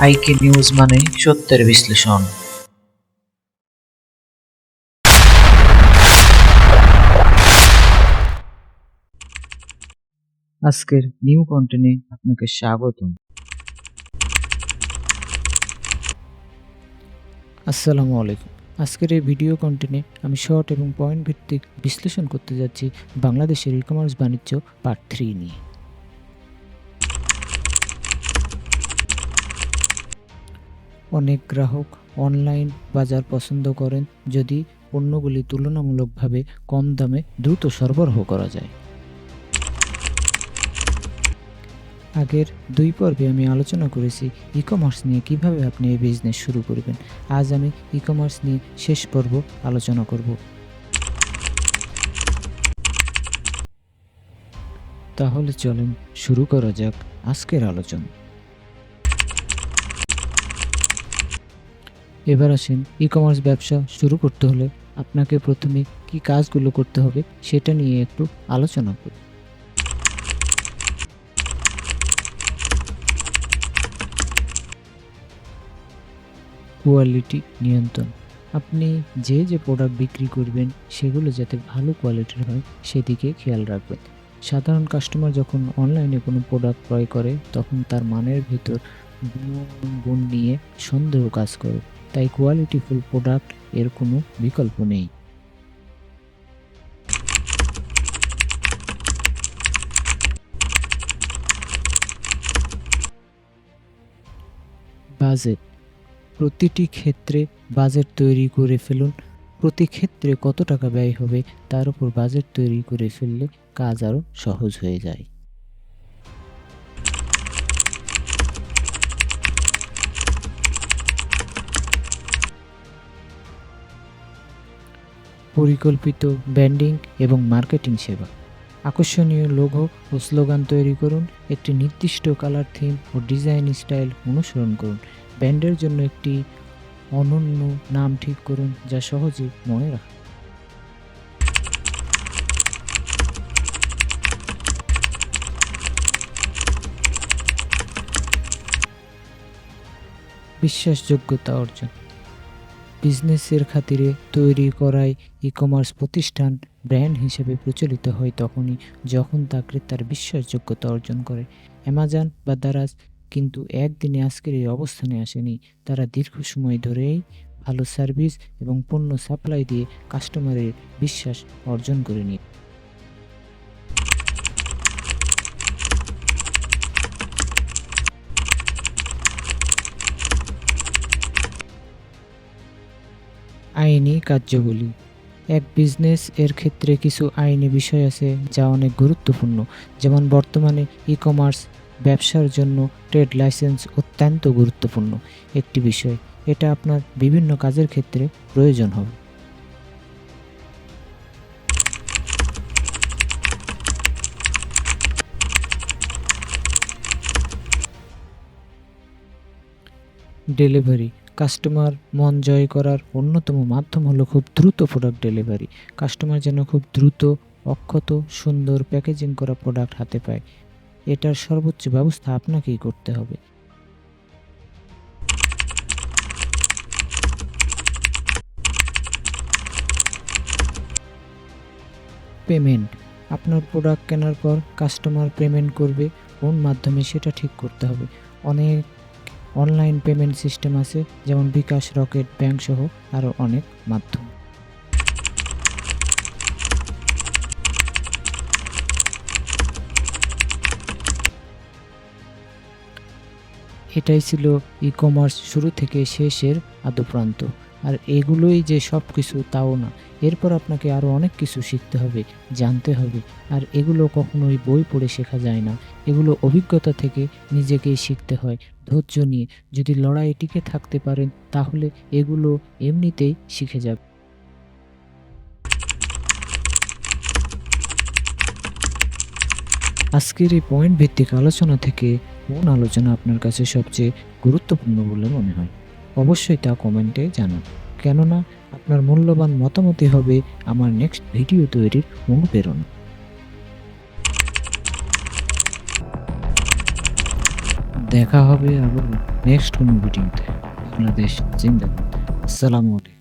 আইকে নিউজ মানে সত্যের বিশ্লেষণ। আজকের নিউ কন্টেন্টে আপনাকে স্বাগতম। আসসালামু আলাইকুম। আজকের এই ভিডিও কন্টেন্টে আমি শর্ট এবং পয়েন্ট ভিত্তিক বিশ্লেষণ করতে যাচ্ছি বাংলাদেশের ই কমার্স বাণিজ্য পার্ট 3 নিয়ে। অনেক গ্রাহক অনলাইন বাজার পছন্দ করেন যদি পণ্যগুলি তুলনামূলকভাবে কম দামে দ্রুত সরবরাহ করা যায়। আগের 2 পর্বে আমি আলোচনা করেছি ই কমার্স নিয়ে কিভাবে আপনি এই বিজনেস শুরু করবেন। আজ আমি ই কমার্স নিয়ে শেষ পর্ব আলোচনা করব। তাহলে চলেন শুরু করা যাক আজকের আলোচনা। এবার আসেন ই কমার্স ব্যবসা শুরু করতে হলে আপনাকে প্রথমে কি কাজগুলো করতে হবে সেটা নিয়ে একটু আলোচনা করি। কোয়ালিটি নিয়ন্ত্রণ। আপনি যে প্রোডাক্ট বিক্রি করবেন সেগুলো যাতে ভালো কোয়ালিটির হয় সেদিকে খেয়াল রাখবেন। সাধারণ কাস্টমার যখন অনলাইনে কোনো প্রোডাক্ট ক্রয় করে তখন তার মানের ভিতর গুণ নিয়ে সন্দেহ কাজ করে, তাই কোয়ালিটিফুল প্রোডাক্ট এর কোনো বিকল্প নেই। বাজেট। প্রতিটি ক্ষেত্রে বাজেট তৈরি করে ফেলুন। প্রতি ক্ষেত্রে কত টাকা ব্যয় হবে তার উপর বাজেট তৈরি করে ফেললে কাজ আরও সহজ হয়ে যায়। পরিকল্পিত ব্র্যান্ডিং এবং মার্কেটিং সেবা। আকর্ষণীয় লোগো ও স্লোগান তৈরি করুন। একটি নির্দিষ্ট কালার থিম ও ডিজাইন স্টাইল অনুসরণ করুন। ব্র্যান্ডের জন্য একটি অনন্য নাম ঠিক করুন যা সহজে মনে রাখা। বিশ্বাসযোগ্যতা অর্জন। বিজনেসের খাতিরে তৈরি করায় ই কমার্স প্রতিষ্ঠান ব্র্যান্ড হিসেবে প্রচলিত হয় তখনই যখন তা ক্রেতার বিশ্বাসযোগ্যতা অর্জন করে। অ্যামাজন বা দারাজ কিন্তু একদিনে আজকের এই অবস্থানে আসেনি। তারা দীর্ঘ সময় ধরেই ভালো সার্ভিস এবং পণ্য সাপ্লাই দিয়ে কাস্টমারের বিশ্বাস অর্জন করে নিয়ে। আইনি কার্যাবলী। এক বিজনেস এর ক্ষেত্রে কিছু আইনি বিষয় আছে যা অনেক গুরুত্বপূর্ণ, যেমন বর্তমানে ই কমার্স ব্যবসার জন্য ট্রেড লাইসেন্স অত্যন্ত গুরুত্বপূর্ণ একটি বিষয়। এটা আপনার বিভিন্ন কাজের ক্ষেত্রে প্রয়োজন হবে। ডেলিভারি। কাস্টমার মন জয় করার অন্যতম মাধ্যম হলো খুব দ্রুত প্রোডাক্ট ডেলিভারি। কাস্টমার যেন খুব দ্রুত অক্ষত সুন্দর প্যাকেজিং করা প্রোডাক্ট হাতে পায়, এটার সর্বোচ্চ ব্যবস্থা আপনাকেই করতে হবে। পেমেন্ট। আপনার প্রোডাক্ট কেনার পর কাস্টমার পেমেন্ট করবে কোন মাধ্যমে সেটা ঠিক করতে হবে। অনেক অনলাইন পেমেন্ট সিস্টেম আছে, যেমন বিকাশ, রকেট, ব্যাংক সহ আরও অনেক মাধ্যম। এটাই ছিল ই কমার্স শুরু থেকে শেষের আদ্যপ্রান্ত। আর এগুলোই যে সব কিছু তাও না, এরপর আপনাকে আরও অনেক কিছু শিখতে হবে, জানতে হবে। আর এগুলো কখনোই বই পড়ে শেখা যায় না, এগুলো অভিজ্ঞতা থেকে নিজেকেই শিখতে হয় ধৈর্য নিয়ে। যদি লড়াই টিকে থাকতে পারেন তাহলে এগুলো এমনিতেই শিখে যাবে। আজকের এই পয়েন্ট ভিত্তিক আলোচনা থেকে কোন আলোচনা আপনার কাছে সবচেয়ে গুরুত্বপূর্ণ বলে মনে হয় অবশ্যই তা কমেন্টে জানান, কেননা আপনার মূল্যবান মতামতই হবে আমার নেক্সট ভিডিও তৈরির অনুপ্রেরণা। দেখা হবে আবার নেক্সট কোনো ভিডিওতে। বাংলাদেশ জিন্দাবাদ। আসসালামু আলাইকুম।